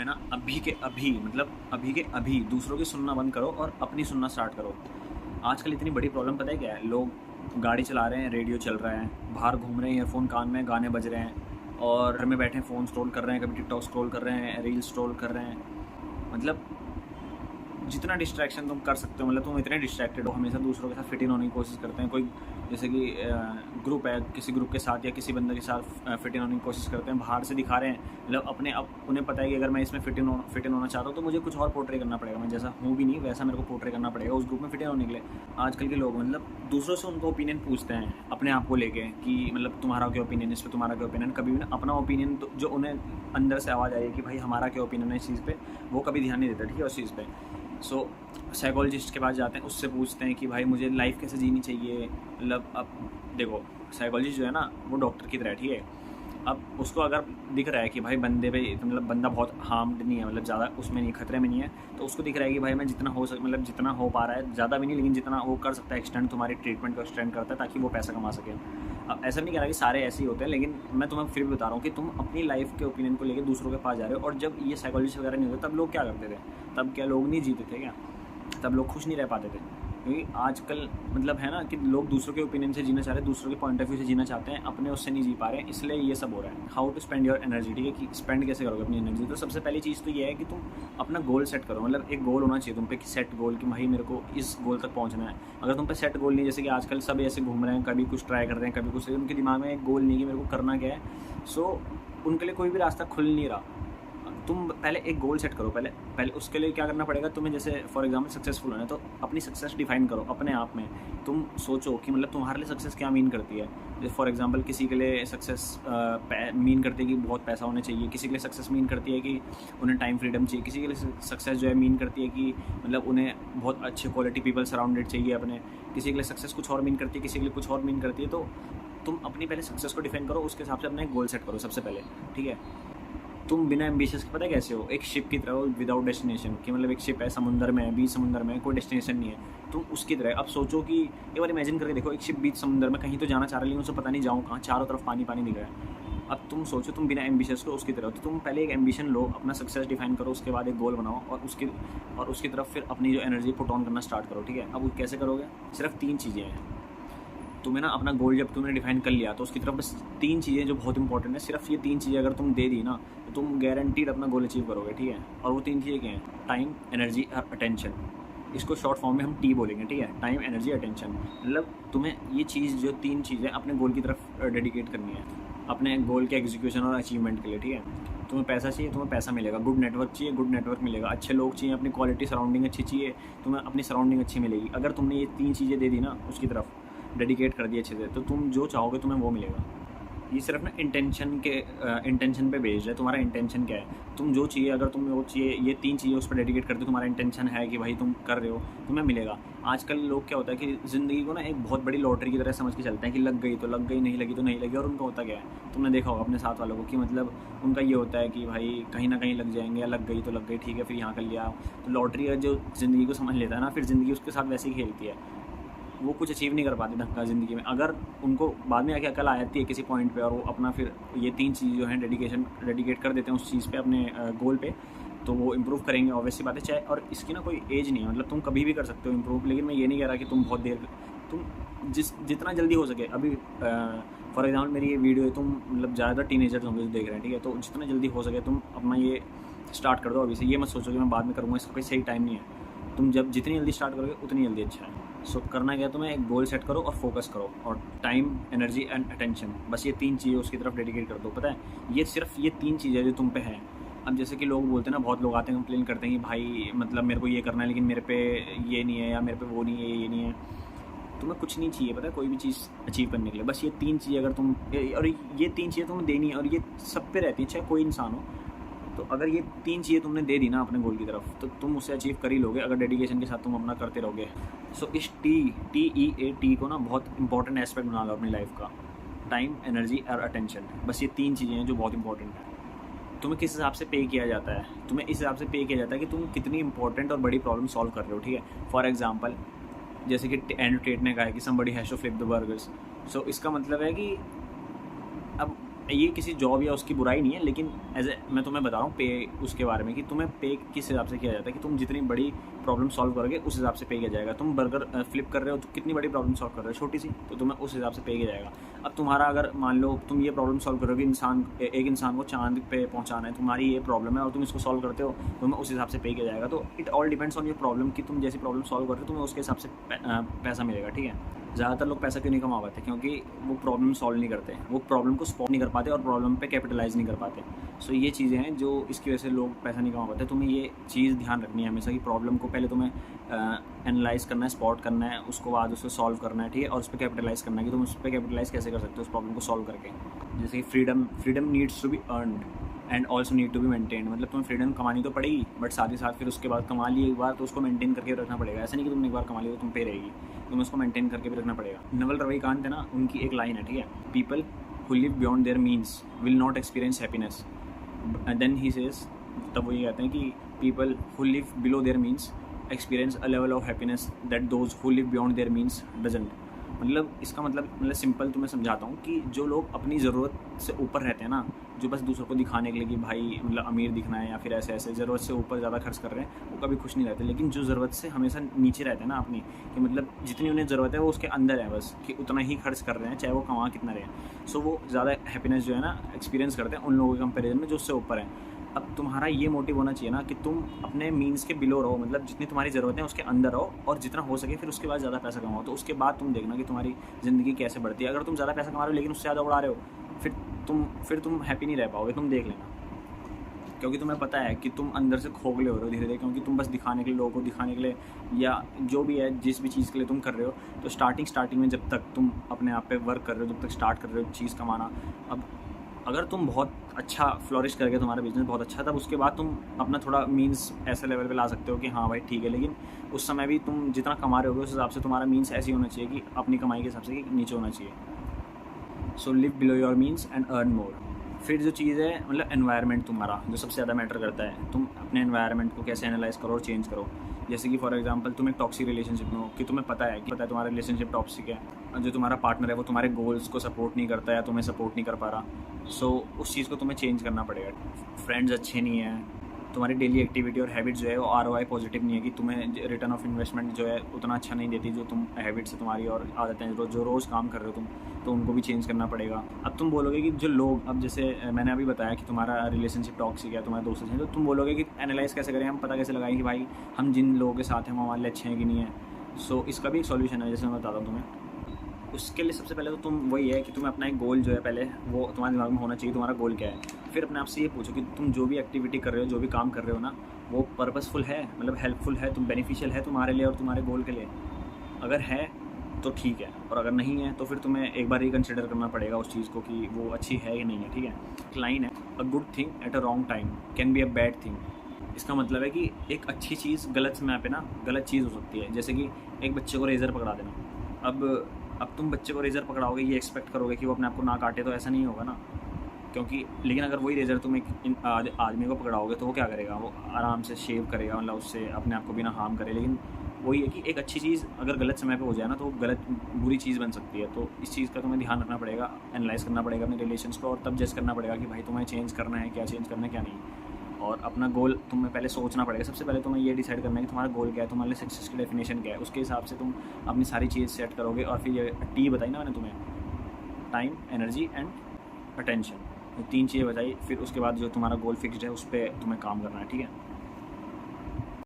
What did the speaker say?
तुम्हें ना अभी के अभी दूसरों की सुनना बंद करो और अपनी सुनना स्टार्ट करो। आजकल इतनी बड़ी प्रॉब्लम पता है क्या है? लोग गाड़ी चला रहे हैं, रेडियो चल रहा है, बाहर घूम रहे हैं, ईयरफोन कान में, गाने बज रहे हैं, और घर में बैठे फ़ोन स्क्रॉल कर रहे हैं, कभी टिकटॉक स्क्रॉल कर रहे हैं, रील स्क्रॉल कर रहे हैं। मतलब जितना डिस्ट्रैक्शन तुम कर सकते हो, मतलब तुम इतने डिस्ट्रैक्टेड हो, हमेशा दूसरों के साथ फिट इन होने की कोशिश करते हैं। कोई जैसे कि ग्रुप है, किसी ग्रुप के साथ या किसी बंदे के साथ फिट इन होने की कोशिश करते हैं, बाहर से दिखा रहे हैं, मतलब अपने उन्हें पता है कि अगर मैं इसमें फिट इन होना चाहता हूँ तो मुझे कुछ और पोर्ट्रे करना पड़ेगा, मैं जैसा हूँ भी नहीं वैसा मेरे को पोर्ट्रे करना पड़ेगा उस ग्रुप में फिट इन होने के लिए। आजकल के लोग मतलब दूसरों से उनको ओपिनियन पूछते हैं अपने आप को लेके कि मतलब तुम्हारा क्या ओपिनियन, इस पर तुम्हारा क्या ओपिनियन। कभी भी अपना ओपिनियन तो जो उन्हें अंदर से आवाज़ आई है कि भाई हमारा क्या ओपिनियन है इस चीज़ पे, वो कभी ध्यान नहीं देता, ठीक है, उस चीज़ पे। सो साइकोलॉजिस्ट के पास जाते हैं, उससे पूछते हैं कि भाई मुझे लाइफ कैसे जीनी चाहिए। मतलब अब देखो, साइकोलॉजिस्ट जो है ना वो डॉक्टर की तरह है, ठीक है। अब उसको अगर दिख रहा है कि भाई बंदे पे मतलब बंदा बहुत हार्म्ड नहीं है, मतलब ज़्यादा उसमें नहीं, खतरे में नहीं है, तो उसको दिख रहा है कि भाई मैं जितना हो मतलब जितना हो पा रहा है, ज़्यादा भी नहीं लेकिन जितना वो कर सकता है एक्सटेंड तुम्हारी ट्रीटमेंट को एक्सटेंड करता है ताकि वो पैसा कमा सके। अब ऐसा नहीं कह रहा कि सारे ऐसे ही होते हैं, लेकिन मैं तुम्हें फिर भी बता रहा हूँ कि तुम अपनी लाइफ के ओपिनियन को लेकर दूसरों के पास जा रहे हो। और जब ये साइकोलॉजिस्ट वगैरह नहीं होते तब लोग क्या करते थे? तब क्या लोग नहीं जीते थे क्या? तब लोग खुश नहीं रह पाते थे। क्योंकि आजकल मतलब है ना कि लोग दूसरों के ओपिनियन से जीना चाह रहे हैं, दूसरों के पॉइंट ऑफ व्यू से जीना चाहते हैं, अपने उससे नहीं जी पा रहे हैं, इसलिए ये सब हो रहा है। How to spend your energy, ठीक है, कि स्पेंड कैसे करोगे अपनी एनर्जी। तो सबसे पहली चीज़ तो ये है कि तुम अपना गोल सेट करो। मतलब एक गोल होना चाहिए तुम पे कि सेट गोल, कि भाई मेरे को इस गोल तक पहुंचना है। अगर तुम पे सेट गोल नहीं, जैसे कि आजकल सब ऐसे घूम रहे हैं, कभी कुछ ट्राई कर रहे हैं, कभी कुछ, उनके दिमाग में एक गोल नहीं कि मेरे को करना क्या है, सो उनके लिए कोई भी रास्ता खुल नहीं रहा। तुम पहले एक गोल सेट करो। पहले उसके लिए क्या करना पड़ेगा तुम्हें? जैसे फॉर एग्जांपल सक्सेसफुल होना है तो अपनी सक्सेस डिफाइन करो अपने आप में। तुम सोचो कि मतलब तुम्हारे लिए सक्सेस क्या मीन करती है। जैसे फॉर एग्जांपल किसी के लिए सक्सेस मीन करती है कि बहुत पैसा होना चाहिए, किसी के लिए सक्सेस मीन करती है कि उन्हें टाइम फ्रीडम चाहिए, किसी के लिए सक्सेस जो है मीन करती है कि मतलब उन्हें बहुत अच्छे क्वालिटी पीपल सराउंडेड चाहिए अपने, किसी के लिए सक्सेस कुछ और मीन करती है, किसी के लिए कुछ और मीन करती है। तो तुम अपनी पहले सक्सेस को डिफाइन करो, उसके हिसाब से अपना एक गोल सेट करो सबसे पहले, ठीक है। तुम बिना एम्बिशियस के पता है कैसे हो? एक शिप की तरह हो विदाउट डेस्टिनेशन, कि मतलब एक शिप है समुंदर में है, बीच समुंदर में, कोई डेस्टिनेशन नहीं है, तुम उसकी तरह। अब सोचो कि एक बार इमेजिन करके देखो, एक शिप बीच समुंदर में कहीं तो जाना चाह रही है, उसे पता नहीं जाऊँ कहाँ, चारों तरफ पानी पानी दिख रहा है। अब तुम सोचो तुम बिना एम्बिशियस को उसकी तरह हो, तो तुम पहले एक एम्बिशन लो, अपना सक्सेस डिफाइन करो, उसके बाद एक गोल बनाओ और उसकी तरफ फिर अपनी जो एनर्जी पुट ऑन करना स्टार्ट करो, ठीक है। अब वो कैसे करोगे? सिर्फ 3 चीज़ें हैं। तुम्हें ना अपना गोल जब तुमने डिफाइन कर लिया तो उसकी तरफ बस 3 चीज़ें जो बहुत इंपॉर्टेंट है, सिर्फ ये 3 चीज़ें अगर तुम दे दी ना तो तुम गारंटीड अपना गोल अचीव करोगे, ठीक है। और वो 3 चीज़ें क्या हैं? टाइम, एनर्जी और अटेंशन। इसको शॉर्ट फॉर्म में हम टी बोलेंगे, ठीक है। Time, energy, attention. मतलब तुम्हें ये चीज़ जो 3 चीज़ें अपने गोल की तरफ डेडिकेट करनी है, अपने गोल के एग्जीक्यूशन और अचीवमेंट के लिए, ठीक है। तुम्हें पैसा चाहिए, तुम्हें पैसा मिलेगा। गुड नेटवर्क चाहिए, गुड नेटवर्क मिलेगा। अच्छे लोग चाहिए, अपनी क्वालिटी सराउंडिंग अच्छी चाहिए, तुम्हें अपनी सराउंडिंग अच्छी मिलेगी। अगर तुमने ये 3 चीज़ें दे दी ना, उसकी तरफ डेडिकेट कर दिए अच्छे से, तो तुम जो चाहोगे तुम्हें वो मिलेगा। ये सिर्फ ना इंटेंशन पे बेस्ड है। तुम्हारा इंटेंशन क्या है? तुम जो चाहिए, अगर तुम्हें वो चाहिए, ये 3 चीज़ें उस पर डेडिकेट करते हो, तुम्हारा इंटेंशन है कि भाई तुम कर रहे हो, तुम्हें मिलेगा। आजकल लोग क्या होता है कि ज़िंदगी को ना एक बहुत बड़ी लॉटरी की तरह समझ के चलते हैं कि लग गई तो लग गई, नहीं लगी तो नहीं लगी। और उनका होता क्या है? तुमने देखा होगा अपने साथ वालों को कि मतलब उनका ये होता है कि भाई कहीं ना कहीं लग जाएंगे, या लग गई तो लग गई, ठीक है, फिर यहाँ कर लिया। तो लॉटरी का जो ज़िंदगी को समझ लेता है ना, फिर ज़िंदगी उसके साथ वैसे ही खेलती है। वो कुछ अचीव नहीं कर पाते ढंग का ज़िंदगी में। अगर उनको बाद में आके अकल आ जाती है किसी पॉइंट पे और वो अपना फिर ये 3 चीज़ जो हैं डेडिकेट कर देते हैं उस चीज़ पे, अपने गोल पे, तो वो इम्प्रूव करेंगे, ऑब्वियस सी बात है। चाहे और इसकी ना कोई एज नहीं है, मतलब तुम कभी भी कर सकते हो इम्प्रूव। लेकिन मैं ये नहीं कह रहा कि तुम बहुत देर, तुम जितना जल्दी हो सके। अभी फॉर एग्जाम्पल मेरी ये वीडियो है, तुम मतलब ज़्यादा टीनेजर्स होंगे जो देख रहे हैं, ठीक है, तो जितना जल्दी हो सके तुम अपना ये स्टार्ट कर दो अभी से। ये मत सोचो कि मैं बाद में करूँगा, इसका कोई सही टाइम नहीं है। तुम जब जितनी जल्दी स्टार्ट करोगे उतनी जल्दी अच्छा है। सो करना क्या है तुम्हें? एक गोल सेट करो और फोकस करो, और टाइम, एनर्जी एंड अटेंशन, बस ये 3 चीज़ें उसकी तरफ डेडिकेट कर दो। पता है, ये सिर्फ ये 3 चीज़ें जो तुम पे हैं। अब जैसे कि लोग बोलते हैं ना, बहुत लोग आते हैं कंप्लेन करते हैं कि भाई मतलब मेरे को ये करना है लेकिन मेरे पे ये नहीं है, या मेरे पे वो नहीं है, ये नहीं है। तुम्हें कुछ नहीं चाहिए, पता है, कोई भी चीज़ अचीव करने के लिए। बस ये 3 चीज़ें अगर तुम, और ये 3 चीज़ें तुम्हें देनी है, और ये सब पे रहती है, चाहे कोई इंसान हो। तो अगर ये 3 चीज़ें तुमने दे दी ना अपने गोल की तरफ, तो तुम उसे अचीव कर ही लोगे अगर डेडिकेशन के साथ तुम अपना करते रहोगे। सो इस टी को ना बहुत इंपॉर्टेंट एस्पेक्ट बना लो अपनी लाइफ का। टाइम, एनर्जी और अटेंशन, बस ये 3 चीज़ें हैं जो बहुत इंपॉर्टेंट हैं। तुम्हें किस हिसाब से पे किया जाता है? तुम्हें इस हिसाब से पे किया जाता है कि तुम कितनी इंपॉर्टेंट और बड़ी प्रॉब्लम सॉल्व कर रहे हो, ठीक है। फॉर एग्जाम्पल जैसे कि एंड्रू टेट ने कहा है कि somebody has to flip the burgers. So इसका मतलब है कि अब ये किसी जॉब या उसकी बुराई नहीं है, लेकिन एज ए मैं तुम्हें बता रहा हूँ पे उसके बारे में कि तुम्हें पे किस हिसाब से किया जाता है कि तुम जितनी बड़ी प्रॉब्लम सॉल्व करोगे उस हिसाब से पे किया जाएगा। तुम बर्गर फ्लिप कर रहे हो तो कितनी बड़ी प्रॉब्लम सॉल्व कर रहे हो, छोटी सी, तो तुम्हें उस हिसाब से पे किया जाएगा। अब तुम्हारा अगर मान लो तुम ये प्रॉब्लम सॉल्व करोगे, एक इंसान को चांद पे पहुँचाना है, तुम्हारी ये प्रॉब्लम है और तुम इसको सॉल्व करते हो, तुम्हें उस हिसाब से पे किया जाएगा। तो it all depends on your problem कि तुम जैसी प्रॉब्लम सॉल्व कर रहे हो तुम्हें उसके हिसाब से पैसा मिलेगा, ठीक है। ज़्यादातर लोग पैसा क्यों नहीं कमा पाते? क्योंकि वो प्रॉब्लम सॉल्व नहीं करते, वो प्रॉब्लम को स्पॉट नहीं कर पाते और प्रॉब्लम पे कैपिटलाइज नहीं कर पाते। सो ये चीज़ें हैं जो इसकी वजह से लोग पैसा नहीं कमा पाते। तुम्हें ये चीज़ ध्यान रखनी है हमेशा कि प्रॉब्लम को पहले तुम्हें एनालाइज करना है, स्पॉट करना है, उसको बाद उसको सॉल्व करना है, ठीक है, और उस पर कैपिटलाइज करना है कि तुम उस पर कैपिटलाइज कैसे कर सकते हो उस प्रॉब्लम को सॉल्व करके। जैसे कि freedom needs to be earned and also need to be maintain. मतलब तुम्हें फ्रीडम कमानी तो पड़ेगी, बट साथ ही साथ फिर उसके बाद कमा ली एक बार तो उसको मेंटेन करके रखना पड़ेगा। ऐसा नहीं कि तुमने एक बार कमा लिया तो तुम पे रहेगी, तुम्हें उसको मेंटेन करके भी रखना पड़ेगा। नवल रविकांत है ना, उनकी एक लाइन है, ठीक है, people who live beyond their means will not experience happiness. And then he says, तब वो ये कहते हैं कि people who live below their means experience a level of happiness that those who live beyond their means doesn't. मतलब इसका मतलब simple तुम्हें समझाता हूँ कि जो लोग अपनी ज़रूरत से ऊपर रहते हैं ना, जो बस दूसरों को दिखाने के लिए कि भाई मतलब अमीर दिखना है या फिर ऐसे ज़रूरत से ऊपर ज़्यादा खर्च कर रहे हैं, वो कभी खुश नहीं रहते। लेकिन जो ज़रूरत से हमेशा नीचे रहते हैं ना अपनी, कि मतलब जितनी उन्हें ज़रूरत है वो उसके अंदर है बस, कि उतना ही खर्च कर रहे हैं चाहे वो कमा कितना रहे। सो वो ज़्यादा हैप्पीनेस जो है ना एक्सपीरियंस करते हैं उन लोगों के कंपेरिजन में जो उससे ऊपर है। अब तुम्हारा ये मोटिव होना चाहिए ना कि तुम अपने मीन्स के बिलो रहो, मतलब जितनी तुम्हारी ज़रूरत है उसके अंदर रहो और जितना हो सके फिर उसके बाद ज़्यादा पैसा कमाओ। तो उसके बाद तुम देखना कि तुम्हारी ज़िंदगी कैसे बढ़ती है। अगर तुम ज़्यादा पैसा कमा रहे हो लेकिन उससे ज़्यादा उड़ा रहे हो, फिर तुम हैप्पी नहीं रह पाओगे, तुम देख लेना। क्योंकि तुम्हें पता है कि तुम अंदर से खोखले हो रहे हो धीरे धीरे, क्योंकि तुम बस दिखाने के लिए, लोगों को दिखाने के लिए या जो भी है जिस भी चीज़ के लिए तुम कर रहे हो, तो स्टार्टिंग में जब तक तुम अपने आप पे वर्क कर रहे हो, जब तक स्टार्ट कर रहे हो चीज़ कमाना, अब अगर तुम बहुत अच्छा फ्लोरिश करके तुम्हारा बिजनेस बहुत अच्छा, तब उसके बाद तुम अपना थोड़ा मीन्स ऐसे लेवल पे ला सकते हो कि हाँ भाई ठीक है। लेकिन उस समय भी तुम जितना कमा रहे होगे उस हिसाब से तुम्हारा मीन्स ऐसी होना चाहिए कि अपनी कमाई के हिसाब से कि नीचे होना चाहिए। So live below your means and earn more. फिर जो चीज़ है मतलब एनवायरनमेंट तुम्हारा जो सबसे ज़्यादा मैटर करता है, तुम अपने एनवायरनमेंट को कैसे एनालाइज करो और चेंज करो। जैसे कि फॉर एग्जांपल तुम एक टॉक्सिक रिलेशनशिप में हो, कि तुम्हें पता है तुम्हारा रिलेशनशिप टॉक्सिक है, जो तुम्हारा पार्टनर है वो तुम्हारे गोल्स को सपोर्ट नहीं करता है, तुम्हें सपोर्ट नहीं कर पा रहा। सो उस चीज़ को तुम्हें चेंज करना पड़ेगा। फ्रेंड्स अच्छे नहीं हैं, तुम्हारी डेली एक्टिविटी और हैबिट जो है वो ROI पॉजिटिव नहीं है, कि तुम्हें रिटर्न ऑफ इन्वेस्टमेंट जो है उतना अच्छा नहीं देती जो तुम हैबिट्स तुम्हारी और आदतें जो रोज़ काम कर रहे हो तुम, तो उनको भी चेंज करना पड़ेगा। अब तुम बोलोगे कि जो लोग, अब जैसे मैंने अभी बताया कि तुम्हारा रिलेशनशिप टॉक्सिक है, तुम्हारे दोस्त हैं, तो तुम बोलोगे कि एनालाइज़ कैसे करें, हम पता कैसे लगाएं कि भाई हम जिन लोगों के साथ हैं वो हमारे लिए अच्छे हैं कि नहीं है। सो इसका भी एक सॉल्यूशन है, जैसे मैं बताता हूँ तुम्हें। उसके लिए सबसे पहले तो तुम वही है कि तुम्हें अपना एक गोल जो है पहले वो तुम्हारे दिमाग में होना चाहिए, तुम्हारा गोल क्या है। फिर अपने आप से ये पूछो कि तुम जो भी एक्टिविटी कर रहे हो, जो भी काम कर रहे हो ना, वो पर्पसफुल है, मतलब हेल्पफुल है, तुम बेनिफिशियल है तुम्हारे लिए और तुम्हारे गोल के लिए। अगर है तो ठीक है, और अगर नहीं है तो फिर तुम्हें एक बार रिकन्सिडर करना पड़ेगा उस चीज़ को कि वो अच्छी है या नहीं है, ठीक है। एक लाइन है, a good thing at a wrong time can be a bad thing. इसका मतलब है कि एक अच्छी चीज़ गलत समय पे ना गलत चीज़ हो सकती है। जैसे कि एक बच्चे को रेज़र पकड़ा देना, अब तुम बच्चे को रेज़र पकड़ाओगे, ये एक्सपेक्ट करोगे कि वो अपने आप को ना काटे, तो ऐसा नहीं होगा ना। क्योंकि लेकिन अगर वही रेज़र तुम एक आदमी को पकड़ाओगे तो वो क्या करेगा, वो आराम से शेव करेगा, मतलब उससे अपने आप को बिना हार्म करे। लेकिन वही है कि एक अच्छी चीज़ अगर गलत समय पे हो जाए ना तो गलत बुरी चीज़ बन सकती है। तो इस चीज़ का तुम्हें ध्यान रखना पड़ेगा, एनालाइज़ करना पड़ेगा अपने रिलेशंस को, और तब जज करना पड़ेगा कि भाई तुम्हें चेंज करना है, क्या चेंज करना है क्या नहीं। और अपना गोल तुम्हें पहले सोचना पड़ेगा। सबसे पहले तुम्हें ये डिसाइड करना है कि तुम्हारा गोल क्या है, तुम्हारे लिए सक्सेस की डेफिनेशन क्या है। उसके हिसाब से तुम अपनी सारी चीज़ सेट करोगे। और फिर ये T बताई ना मैंने तुम्हें, टाइम, एनर्जी एंड अटेंशन, 3 चीज़ें बताई। फिर उसके बाद जो तुम्हारा गोल फिक्स्ड है उस पर तुम्हें काम करना है, ठीक है।